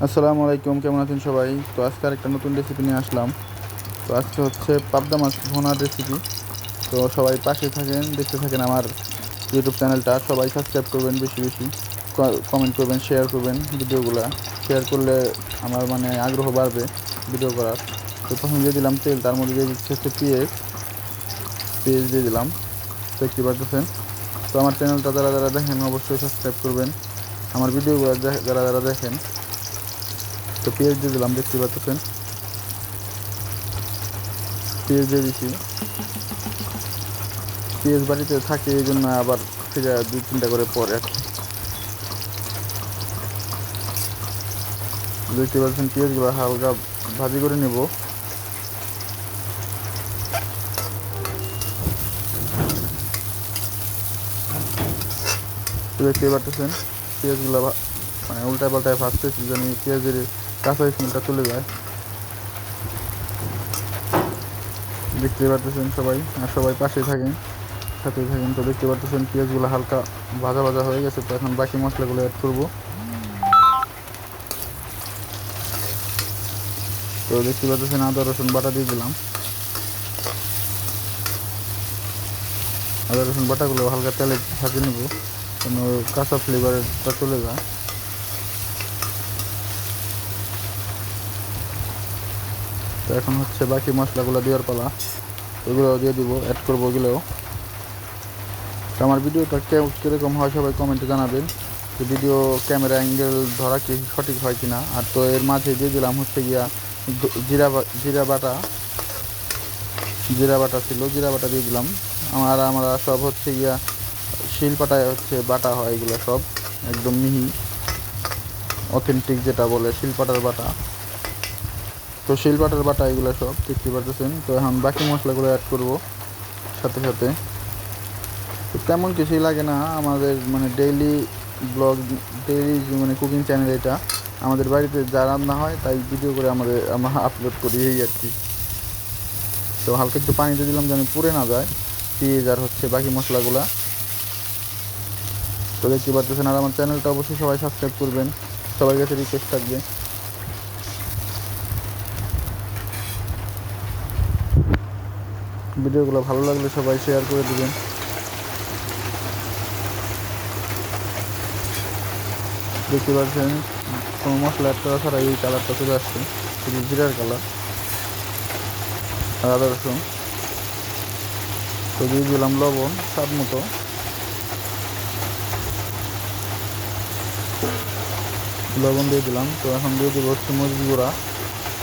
আসসালামু আলাইকুম, কেমন আছেন সবাই? তো আজকে আরেকটা নতুন রেসিপি নিয়ে আসলাম। তো আজকে হচ্ছে পাবদা মাছ ভুনার রেসিপি। তো সবাই পাশে থাকেন, দেখতে থাকেন আমার ইউটিউব চ্যানেলটা। সবাই সাবস্ক্রাইব করবেন, বেশি বেশি কমেন্ট করবেন, শেয়ার করবেন ভিডিওগুলা। শেয়ার করলে আমার আগ্রহ বাড়বে ভিডিও করার। তো প্রথমে দিয়ে দিলাম তেল, তার মধ্যে দিয়ে দিচ্ছে হচ্ছে পেঁয়াজ। পেঁয়াজ দিয়ে দিলাম, দেখতে পাচ্ছেন। তো আমার চ্যানেলটা যারা যারা দেখেন অবশ্যই সাবস্ক্রাইব করবেন, আমার ভিডিওগুলো যারা যারা দেখেন। তো পেঁয়াজ দিয়ে দিলাম, দেখতে পাচ্ছেন। পেঁয়াজ দিয়ে দিছি। পেঁয়াজ বাড়িতে থাকে এই জন্য আবার ফিরে 2-3টা করে পরে আর কি। দেখতে পাচ্ছেন পেঁয়াজগুলো হালকা ভাজি করে নেব। দেখতে পাচ্ছেন পেঁয়াজগুলো উল্টায় পাল্টায় ভাজতেছি যেন পেঁয়াজের কাঁচা স্মেলটা চলে যায়। দেখতে পাচ্ছেন সবাই, আর সবাই পাশে থাকেন, সাথে থাকেন। তো দেখতে পাচ্ছেন পেঁয়াজগুলো হালকা ভাজা ভাজা হয়ে গেছে। তো এখন বাকি মশলাগুলো অ্যাড করব। তো দেখতে পাচ্ছেন আদা রসুন বাটা দিয়ে দিলাম। আদা রসুন বাটাগুলো হালকা তেলে ভাজে নেব যেন কাঁচা ফ্লেভারটা চলে যায়। তো এখন হচ্ছে বাকি মশলাগুলো দেওয়ার পালা। ওগুলো দিয়ে দিব, অ্যাড করবো ওগুলোও। তো আমার ভিডিওটা কীরকম হয় সবাই কমেন্টে জানাবেন, যে ভিডিও ক্যামেরা অ্যাঙ্গেল ধরা কি সঠিক হয় কি না। আর তো এর মাঝে দিয়ে দিলাম হচ্ছে গিয়া জিরা বাটা। জিরা বাটা ছিল, জিরা বাটা দিয়ে দিলাম। আমরা সব হচ্ছে গিয়া শিলপাটায় হচ্ছে বাটা হয় এগুলো সব, একদম মিহি অথেন্টিক যেটা বলে শিলপাটার বাটা। তো শিলপাটার বাটা এগুলো সব দেখতে পারতেছেন। তো এখন বাকি মশলাগুলো অ্যাড করব সাথে সাথে। তো তেমন কিছুই লাগে না, আমাদের daily blog, daily cooking channel এটা। আমাদের বাড়িতে যা রান্না হয় তাই ভিডিও করে আমরা আপলোড করি, এই আর কি। তো হালকা একটু পানি দিয়ে দিলাম যেন পুড়ে না যায় পেঁয়াজ আর হচ্ছে বাকি মশলাগুলা। তো দেখতে পাচ্ছেন, আর আমার চ্যানেলটা অবশ্যই সবাই সাবস্ক্রাইব করবেন, সবার কাছে রিকোয়েস্ট থাকবে। ভিডিওগুলো ভালো লাগলে সবাই শেয়ার করে দেবেন। দেখতে পাচ্ছেন কোনো মশলা অ্যাড করা ছাড়া এই কালারটা চলে আসছে, শুধু জিরার কালার আর আদা রসুন। তো দিয়ে দিলাম লবণ স্বাদ মতো। লবণ দিয়ে দিলাম। তো এখন দিয়ে দেবো হচ্ছে মরিচের গুঁড়া।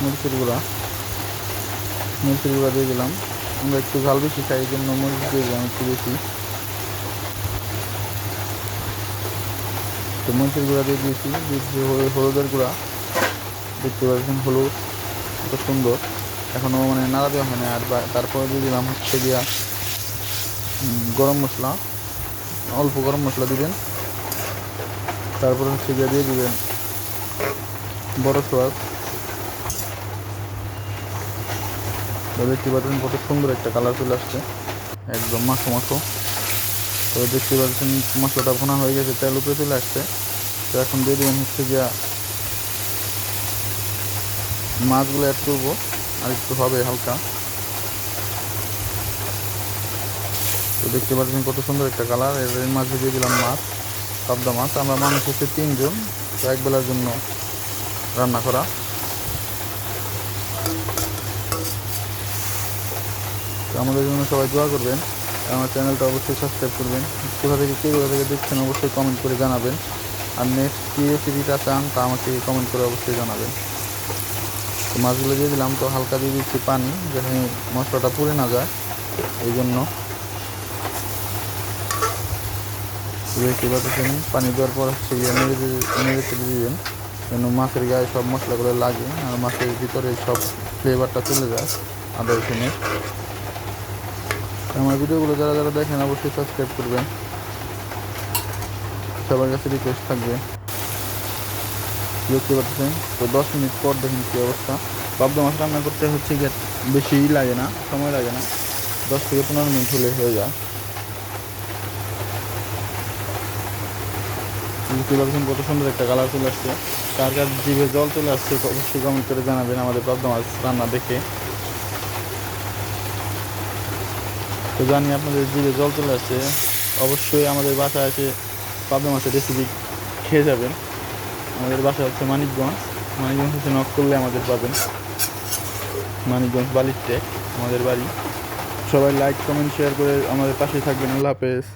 মরিচের দিয়ে দিলাম। আমরা একটু ঝাল বেশি খাই, এই জন্য মরিচ দিয়ে দিলাম একটু বেশি। তো মরিচের গুঁড়া দিয়ে দিয়েছি, হলুদের গুঁড়া। দেখতে পাচ্ছেন হলুদ কত সুন্দর, এখনও নাড়া দেওয়া হয় না। আর তারপরে দিয়ে দিলাম হচ্ছে গিয়া গরম মশলা, অল্প গরম মশলা দিবেন। তারপরে হচ্ছে গিয়ে দিয়ে দিবেন বড় সোয়াদ। দেখতে পাচ্ছেন কত সুন্দর একটা কালার চলে আসছে, একদম মাখো মাখো। তো দেখতে পাচ্ছেন মশলাটা ভুনা হয়ে গেছে, তেল উপরে চলে আসছে। তো এখন দিয়ে দেবেন হচ্ছে গিয়া মাছগুলো অ্যাড করবো, আর একটু হবে হালকা। তো দেখতে পাচ্ছেন কত সুন্দর একটা কালার। এর মাঝে দিয়ে দিলাম মাছ, পাবদা মাছ। আমরা মানুষ হচ্ছে 3 জন, তো একবেলার জন্য রান্না করা। তো আমাদের জন্য সবাই দোয়া করবেন, আমার চ্যানেলটা অবশ্যই সাবস্ক্রাইব করবেন। কোথা থেকে দেখছেন অবশ্যই কমেন্ট করে জানাবেন। আর নেক্সট কী রেসিপিটা চান তা আমাকে কমেন্ট করে অবশ্যই জানাবেন। তো মাছগুলো দিয়ে দিলাম। তো হালকা দিয়ে দিচ্ছি পানি, যেন মশলাটা পুড়ে না যায়, এই জন্য। দেখতে পাচ্ছেন পানি দেওয়ার পর হচ্ছে গিয়ে নেড়ে চেড়ে দিবেন যেন মাছের গায়ে সব মশলাগুলো লাগে আর মাছের ভিতরে সব ফ্লেভারটা চলে যায় আদা রসুনের। আমার ভিডিওগুলো যারা যারা দেখেন অবশ্যই সাবস্ক্রাইব করবেন, সবার কাছে রিকোয়েস্ট থাকবে। দেখতে পাচ্ছেন তো 10 মিনিট পর দেখেন কী অবস্থা। পাবদা মাছ রান্না করতে হচ্ছে গিয়ে বেশি লাগে না, সময় লাগে না, 10 থেকে 15 মিনিট হলে হয়ে যায়। দেখতে পাচ্ছেন কত সুন্দর একটা কালার চলে আসছে। কার কার জিভে জল চলে আসছে অবশ্যই কমেন্ট করে জানাবেন আমাদের পাবদা মাছ রান্না দেখে। তো জানি আপনাদের জিভে জল চলে আসছে, অবশ্যই আমাদের বাসায় এসে পাবদা মাছের রেসিপি খেয়ে যাবেন। আমাদের বাসা হচ্ছে মানিকগঞ্জ। মানিকগঞ্জ হচ্ছে নক করলে আমাদের পাবেন। মানিকগঞ্জ বালির টেক আমাদের বাড়ি। সবাই লাইক কমেন্ট শেয়ার করে আমাদের পাশে থাকবেন। আল্লাহ হাফেজ।